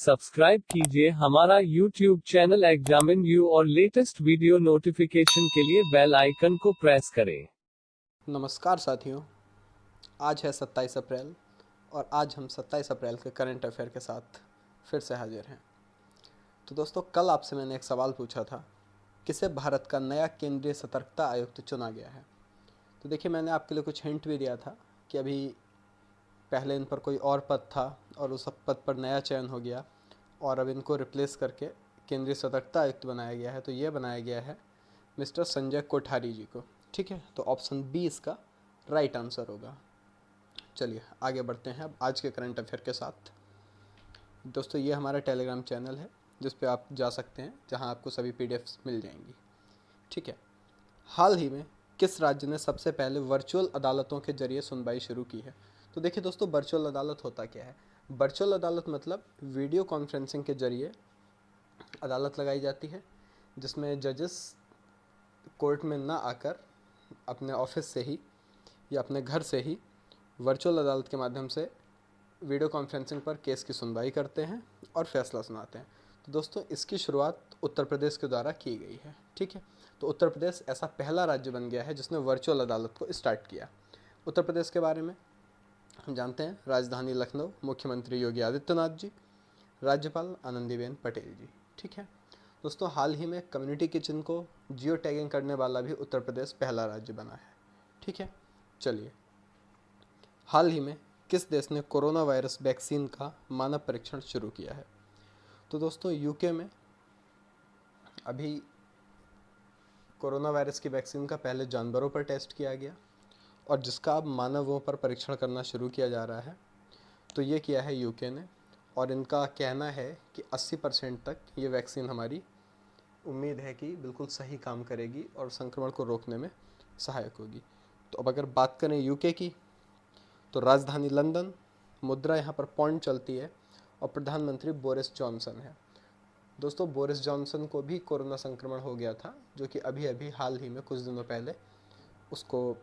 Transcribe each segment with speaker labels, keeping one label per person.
Speaker 1: Subscribe कीजिए हमारा YouTube channel examine you और लेटेस्ट वीडियो नोटिफिकेशन के लिए बेल आइकन को प्रेस करें।
Speaker 2: नमस्कार साथियों, आज है 27 अप्रैल और आज हम 27 अप्रैल के करंट अफेयर के साथ फिर से हाजिर हैं। तो दोस्तों, कल आपसे मैंने एक सवाल पूछा था, किसे भारत का नया केंद्रीय सतर्कता आयुक्त चुना गया है। तो देखिए, मैंने आपके लिए कुछ हिंट भी दिया था कि अभी पहले इन पर कोई और पद था और उस पद पर नया चयन हो गया और अब इनको रिप्लेस करके केंद्रीय सतर्कता आयुक्त बनाया गया है। तो ये बनाया गया है मिस्टर संजय कोठारी जी को। ठीक है, तो ऑप्शन बी इसका राइट आंसर होगा। चलिए आगे बढ़ते हैं अब आज के करंट अफेयर के साथ। दोस्तों, ये हमारा टेलीग्राम चैनल है जिस पे आप जा सकते हैं, जहां आपको सभी पीडीएफ्स मिल जाएंगी। ठीक है, हाल ही में किस राज्य ने सबसे पहले वर्चुअल अदालतों के जरिए सुनवाई शुरू की है। तो देखिए दोस्तों, वर्चुअल अदालत होता क्या है। वर्चुअल अदालत मतलब वीडियो कॉन्फ्रेंसिंग के जरिए अदालत लगाई जाती है, जिसमें जजेस कोर्ट में ना आकर अपने ऑफिस से ही या अपने घर से ही वर्चुअल अदालत के माध्यम से वीडियो कॉन्फ्रेंसिंग पर केस की सुनवाई करते हैं और फैसला सुनाते हैं। तो दोस्तों, इसकी शुरुआत उत्तर प्रदेश के द्वारा की गई है। ठीक है, तो उत्तर प्रदेश ऐसा पहला राज्य बन गया है जिसने वर्चुअल अदालत को स्टार्ट किया। उत्तर प्रदेश के बारे में हम जानते हैं, राजधानी लखनऊ, मुख्यमंत्री योगी आदित्यनाथ जी, राज्यपाल आनंदीबेन पटेल जी। ठीक है दोस्तों, हाल ही में कम्युनिटी किचन को जियो टैगिंग करने वाला भी उत्तर प्रदेश पहला राज्य बना है। ठीक है, चलिए, हाल ही में किस देश ने कोरोना वायरस वैक्सीन का मानव परीक्षण शुरू किया है। तो दोस्तों, यूके में अभी कोरोना वायरस की वैक्सीन का पहले जानवरों पर टेस्ट किया गया और जिसका अब मानवों पर परीक्षण करना शुरू किया जा रहा है। तो ये किया है यूके ने और इनका कहना है कि 80% तक ये वैक्सीन हमारी उम्मीद है कि बिल्कुल सही काम करेगी और संक्रमण को रोकने में सहायक होगी। तो अब अगर बात करें यूके की, तो राजधानी लंदन, मुद्रा यहाँ पर पॉन्ड चलती है और प्रधानमंत्री बोरिस जॉनसन है। दोस्तों, बोरिस जॉनसन को भी कोरोना संक्रमण हो गया था, जो कि अभी अभी हाल ही में कुछ दिनों पहले उसको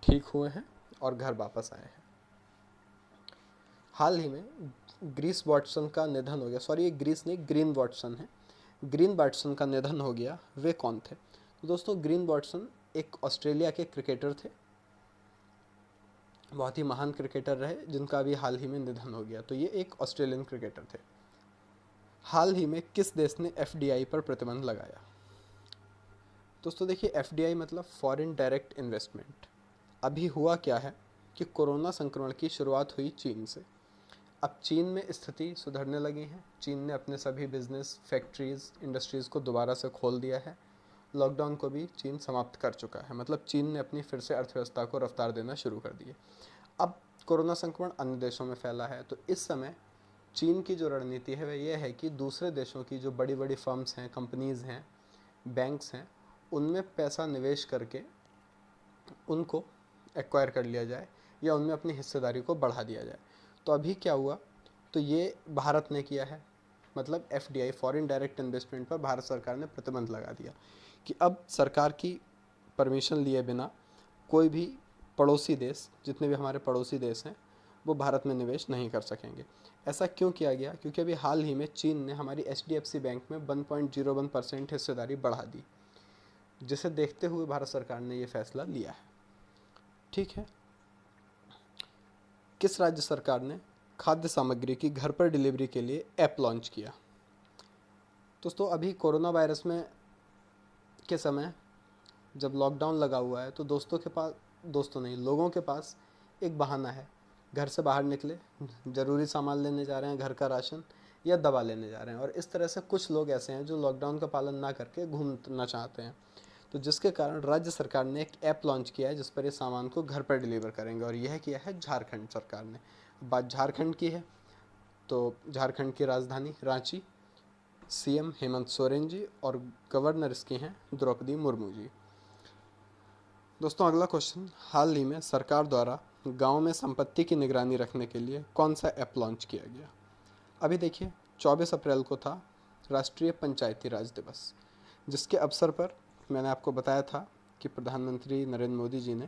Speaker 2: ठीक हुए हैं और घर वापस आए हैं। हाल ही में ग्रीस वॉटसन का निधन हो गया। सॉरी, ये ग्रीस नहीं, ग्रीन वॉटसन है। ग्रीन वॉटसन का निधन हो गया। वे कौन थे? तो दोस्तों, ग्रीन वॉटसन एक ऑस्ट्रेलिया के क्रिकेटर थे, बहुत ही महान क्रिकेटर रहे, जिनका अभी हाल ही में निधन हो गया। तो ये एक ऑस्ट्रेलियन क्रिकेटर थे। हाल ही में किस देश ने एफडीआई पर प्रतिबंध लगाया? दोस्तों देखिए, एफडीआई मतलब फॉरेन डायरेक्ट इन्वेस्टमेंट। अभी हुआ क्या है कि कोरोना संक्रमण की शुरुआत हुई चीन से। अब चीन में स्थिति सुधरने लगी है। चीन ने अपने सभी बिजनेस, फैक्ट्रीज, इंडस्ट्रीज़ को दोबारा से खोल दिया है। लॉकडाउन को भी चीन समाप्त कर चुका है। मतलब चीन ने अपनी फिर से अर्थव्यवस्था को रफ्तार देना शुरू कर दी है। अब कोरोना संक्रमण अन्य देशों में फैला है, तो इस समय चीन की जो रणनीति है वह यह है कि दूसरे देशों की जो बड़ी बड़ी फर्म्स हैं, कंपनीज़ हैं, बैंक्स हैं, उनमें पैसा निवेश करके उनको एक्वायर कर लिया जाए या उनमें अपनी हिस्सेदारी को बढ़ा दिया जाए। तो अभी क्या हुआ, तो ये भारत ने किया है। मतलब एफडीआई, फॉरेन डायरेक्ट इन्वेस्टमेंट पर भारत सरकार ने प्रतिबंध लगा दिया कि अब सरकार की परमिशन लिए बिना कोई भी पड़ोसी देश, जितने भी हमारे पड़ोसी देश हैं, वो भारत में निवेश नहीं कर सकेंगे। ऐसा क्यों किया गया? क्योंकि अभी हाल ही में चीन ने हमारी एचडीएफसी बैंक में 1.01% हिस्सेदारी बढ़ा दी, जिसे देखते हुए भारत सरकार ने ये फैसला लिया है। ठीक है, किस राज्य सरकार ने खाद्य सामग्री की घर पर डिलीवरी के लिए ऐप लॉन्च किया? दोस्तों, अभी कोरोना वायरस में के समय जब लॉकडाउन लगा हुआ है, तो लोगों के पास एक बहाना है। घर से बाहर निकले, ज़रूरी सामान लेने जा रहे हैं, घर का राशन या दवा लेने जा रहे हैं, और इस तरह से कुछ लोग ऐसे हैं जो लॉकडाउन का पालन ना करके घूमना चाहते हैं। तो जिसके कारण राज्य सरकार ने एक ऐप लॉन्च किया है जिस पर ये सामान को घर पर डिलीवर करेंगे, और यह किया है झारखंड सरकार ने। बात झारखंड की है, तो झारखंड की राजधानी रांची, सीएम हेमंत सोरेन जी और गवर्नर इसकी हैं द्रौपदी मुर्मू जी। दोस्तों, अगला क्वेश्चन, हाल ही में सरकार द्वारा गांव में संपत्ति की निगरानी रखने के लिए कौन सा ऐप लॉन्च किया गया? अभी देखिए, 24 अप्रैल को था राष्ट्रीय पंचायती राज दिवस, जिसके अवसर पर मैंने आपको बताया था कि प्रधानमंत्री नरेंद्र मोदी जी ने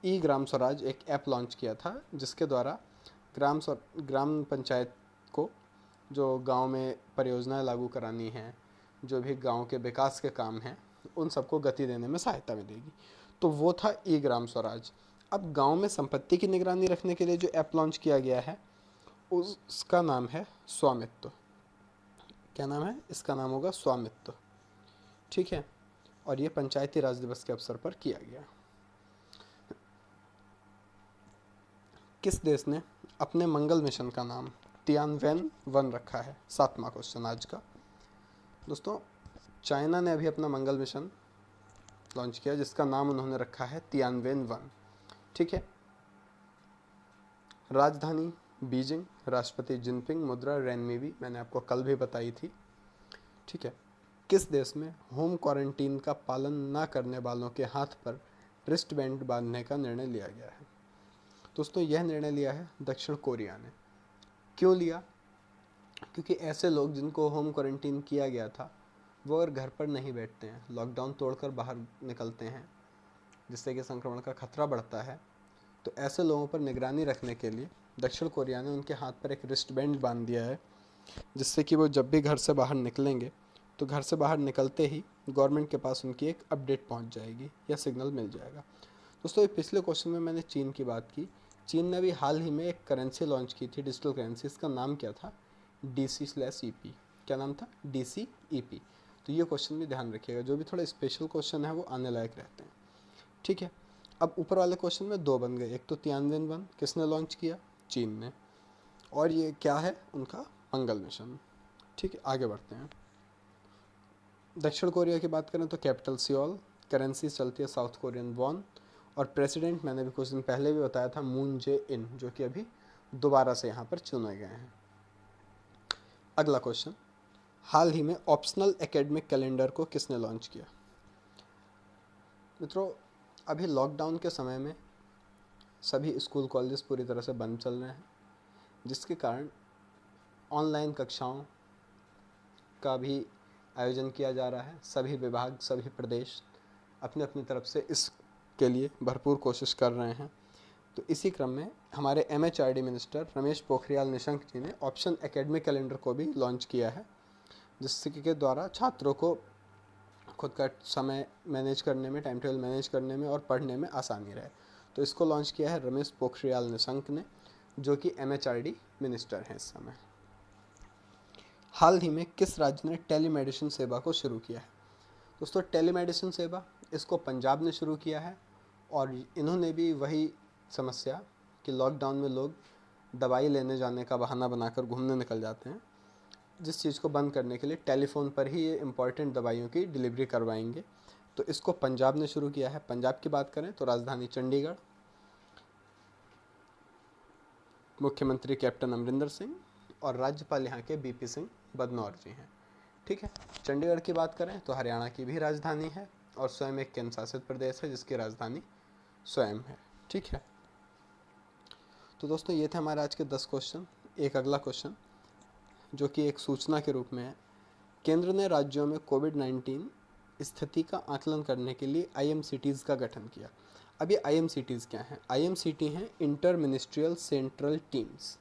Speaker 2: ई ग्राम स्वराज एक ऐप लॉन्च किया था, जिसके द्वारा ग्राम पंचायत को जो गांव में परियोजनाएं लागू करानी हैं, जो भी गांव के विकास के काम हैं, उन सबको गति देने में सहायता मिलेगी। तो वो था ई ग्राम स्वराज। अब गांव में संपत्ति की निगरानी रखने के लिए जो ऐप लॉन्च किया गया है उसका नाम है स्वामित्व। क्या नाम है इसका? नाम होगा स्वामित्व। ठीक है, और ये पंचायती राज दिवस के अवसर पर किया गया। किस देश ने अपने मंगल मिशन का नाम तियानवेन-1 रखा है? 7वां क्वेश्चन आज का। दोस्तों, चाइना ने अभी अपना मंगल मिशन लॉन्च किया जिसका नाम उन्होंने रखा है तियानवेन-1। ठीक है, राजधानी बीजिंग, राष्ट्रपति जिनपिंग, मुद्रा रेनमीबी, मैंने आपको कल भी बताई थी। ठीक है, किस देश में होम क्वारंटीन का पालन न करने वालों के हाथ पर रिस्ट बैंड बांधने का निर्णय लिया गया है? दोस्तों, यह निर्णय लिया है दक्षिण कोरिया ने। क्यों लिया? क्योंकि ऐसे लोग जिनको होम क्वारंटीन किया गया था वो अगर घर पर नहीं बैठते हैं, लॉकडाउन तोड़कर बाहर निकलते हैं जिससे कि संक्रमण का खतरा बढ़ता है, तो ऐसे लोगों पर निगरानी रखने के लिए दक्षिण कोरिया ने उनके हाथ पर एक रिस्ट बैंड बांध दिया है, जिससे कि वो जब भी घर से बाहर निकलेंगे तो घर से बाहर निकलते ही गवर्नमेंट के पास उनकी एक अपडेट पहुंच जाएगी या सिग्नल मिल जाएगा। दोस्तों, ये पिछले क्वेश्चन में मैंने चीन की बात की। चीन ने भी हाल ही में एक करेंसी लॉन्च की थी, डिजिटल करेंसी। इसका नाम क्या था? DC/EP। क्या नाम था? DCEP। तो ये क्वेश्चन भी ध्यान रखिएगा, जो भी थोड़ा स्पेशल क्वेश्चन है वो आने लायक रहते हैं। ठीक है, अब ऊपर वाले क्वेश्चन में दो बन गए। एक तो तियानवेन-1 किसने लॉन्च किया? चीन ने। और ये क्या है? उनका मंगल मिशन। ठीक है, आगे बढ़ते हैं। दक्षिण कोरिया की बात करें तो कैपिटल सियोल, करेंसी चलती है साउथ कोरियन वॉन, और प्रेसिडेंट मैंने भी कुछ दिन पहले भी बताया था मून जे इन, जो कि अभी दोबारा से यहाँ पर चुने गए हैं। अगला क्वेश्चन, हाल ही में ऑप्शनल एकेडमिक कैलेंडर को किसने लॉन्च किया? मित्रों, अभी लॉकडाउन के समय में सभी स्कूल कॉलेजेस पूरी तरह से बंद चल रहे हैं, जिसके कारण ऑनलाइन कक्षाओं का भी आयोजन किया जा रहा है। सभी विभाग, सभी प्रदेश अपने अपनी तरफ से इसके लिए भरपूर कोशिश कर रहे हैं। तो इसी क्रम में हमारे MHRD मिनिस्टर रमेश पोखरियाल निशंक जी ने ऑप्शन एकेडमिक कैलेंडर को भी लॉन्च किया है, जिसके द्वारा छात्रों को खुद का समय मैनेज करने में, टाइम टेबल मैनेज करने में और पढ़ने में आसानी रहे। तो इसको लॉन्च किया है रमेश पोखरियाल निशंक ने, जो कि MHRD मिनिस्टर हैं इस समय। हाल ही में किस राज्य ने टेलीमेडिसिन सेवा को शुरू किया है? दोस्तों, टेलीमेडिसिन सेवा इसको पंजाब ने शुरू किया है, और इन्होंने भी वही समस्या कि लॉकडाउन में लोग दवाई लेने जाने का बहाना बनाकर घूमने निकल जाते हैं, जिस चीज़ को बंद करने के लिए टेलीफोन पर ही ये इम्पॉर्टेंट दवाइयों की डिलीवरी करवाएंगे। तो इसको पंजाब ने शुरू किया है। पंजाब की बात करें तो राजधानी चंडीगढ़, मुख्यमंत्री कैप्टन अमरिंदर सिंह, और राज्यपाल यहाँ के BP सिंह बदनौर जी हैं। ठीक है, चंडीगढ़ की बात करें तो हरियाणा की भी राजधानी है और स्वयं एक केंद्र शासित प्रदेश है जिसकी राजधानी स्वयं है। ठीक है, तो दोस्तों ये थे हमारे आज के 10 क्वेश्चन। एक अगला क्वेश्चन जो कि एक सूचना के रूप में है, केंद्र ने राज्यों में कोविड-19 स्थिति का आकलन करने के लिए IMCTs का गठन किया। अब ये IMCTs क्या हैं? IMCT हैं इंटर मिनिस्ट्रियल सेंट्रल टीम्स।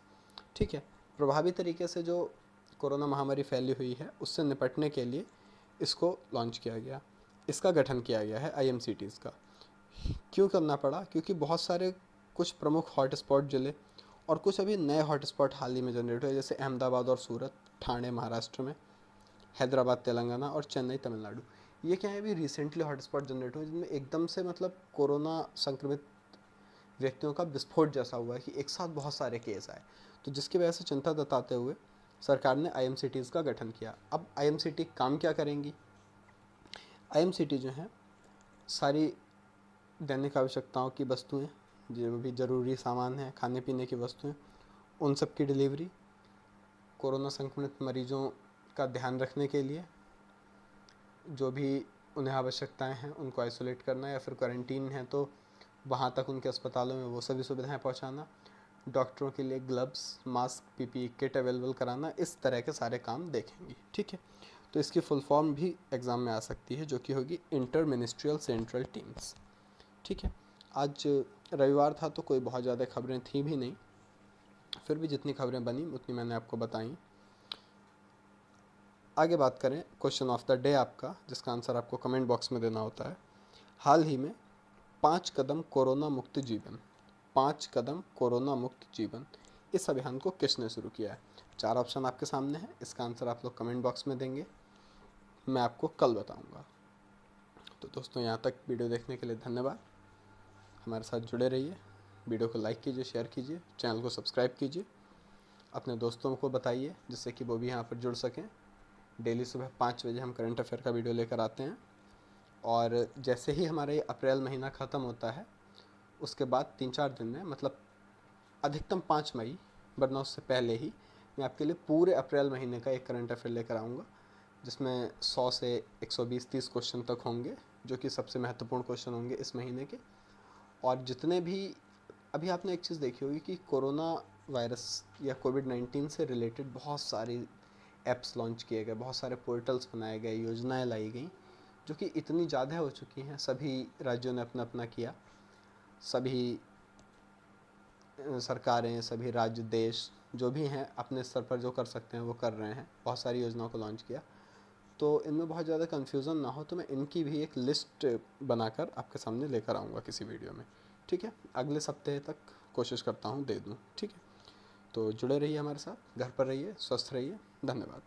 Speaker 2: ठीक है, प्रभावी तरीके से जो कोरोना महामारी फैली हुई है उससे निपटने के लिए इसको लॉन्च किया गया, इसका गठन किया गया है IMCTs का। क्यों करना पड़ा? क्योंकि बहुत सारे कुछ प्रमुख हॉटस्पॉट ज़िले और कुछ अभी नए हॉटस्पॉट हाल ही में जनरेट हुए, जैसे अहमदाबाद और सूरत, ठाणे महाराष्ट्र में, हैदराबाद तेलंगाना और चेन्नई तमिलनाडु। ये क्या है, अभी रिसेंटली हॉटस्पॉट जनरेट हुए जिनमें एकदम से मतलब कोरोना संक्रमित व्यक्तियों का विस्फोट जैसा हुआ कि एक साथ बहुत सारे केस आए। तो जिसकी वजह से चिंता जताते हुए सरकार ने IMCTs का गठन किया। अब IMCT काम क्या करेंगी? IMCT जो हैं सारी दैनिक आवश्यकताओं की वस्तुएं, जो भी ज़रूरी सामान है, खाने पीने की वस्तुएं, उन सब की डिलीवरी, कोरोना संक्रमित मरीजों का ध्यान रखने के लिए जो भी उन्हें आवश्यकताएं हैं उनको आइसोलेट करना, या फिर क्वारंटीन है तो वहाँ तक उनके अस्पतालों में वो सभी सुविधाएं पहुँचाना, डॉक्टरों के लिए gloves, mask, PPE kit available कराना, इस तरह के सारे काम देखेंगी। ठीक है, तो इसकी फुल फॉर्म भी एग्ज़ाम में आ सकती है, जो कि होगी इंटर मिनिस्ट्रियल सेंट्रल टीम्स। ठीक है, आज रविवार था तो कोई बहुत ज़्यादा खबरें थी भी नहीं, फिर भी जितनी खबरें बनी उतनी मैंने आपको बताई। आगे बात करें क्वेश्चन ऑफ द डे आपका, जिसका आंसर आपको कमेंट बॉक्स में देना होता है। हाल ही में 5 कदम कोरोना मुक्त जीवन, 5 कदम कोरोना मुक्त जीवन, इस अभियान को किसने शुरू किया है? 4 ऑप्शन आपके सामने हैं, इसका आंसर आप लोग कमेंट बॉक्स में देंगे, मैं आपको कल बताऊंगा। तो दोस्तों, यहाँ तक वीडियो देखने के लिए धन्यवाद। हमारे साथ जुड़े रहिए, वीडियो को लाइक कीजिए, शेयर कीजिए, चैनल को सब्सक्राइब कीजिए, अपने दोस्तों को बताइए जिससे कि वो भी यहाँ पर जुड़ सकें। डेली सुबह 5 बजे हम करंट अफेयर का वीडियो लेकर आते हैं, और जैसे ही हमारे अप्रैल महीना ख़त्म होता है उसके बाद 3-4 दिन में, मतलब अधिकतम 5 मई, वरना उससे पहले ही मैं आपके लिए पूरे अप्रैल महीने का एक करंट अफेयर लेकर आऊँगा, जिसमें 100 से 120-30 क्वेश्चन तक होंगे, जो कि सबसे महत्वपूर्ण क्वेश्चन होंगे इस महीने के। और जितने भी, अभी आपने एक चीज़ देखी होगी कि कोरोना वायरस या कोविड-19 से रिलेटेड बहुत सारी ऐप्स लॉन्च किए गए, बहुत सारे पोर्टल्स बनाए गए, योजनाएं लाई गई, जो कि इतनी ज़्यादा हो चुकी हैं। सभी राज्यों ने अपना अपना किया, सभी सरकारें, सभी राज्य, देश जो भी हैं अपने स्तर पर जो कर सकते हैं वो कर रहे हैं, बहुत सारी योजनाओं को लॉन्च किया। तो इनमें बहुत ज़्यादा कन्फ्यूज़न ना हो, तो मैं इनकी भी एक लिस्ट बनाकर आपके सामने लेकर आऊँगा किसी वीडियो में, ठीक है? अगले सप्ताह तक कोशिश करता हूँ दे दूँ, ठीक है? तो जुड़े रहिए हमारे साथ, घर पर रहिए, स्वस्थ रहिए, धन्यवाद।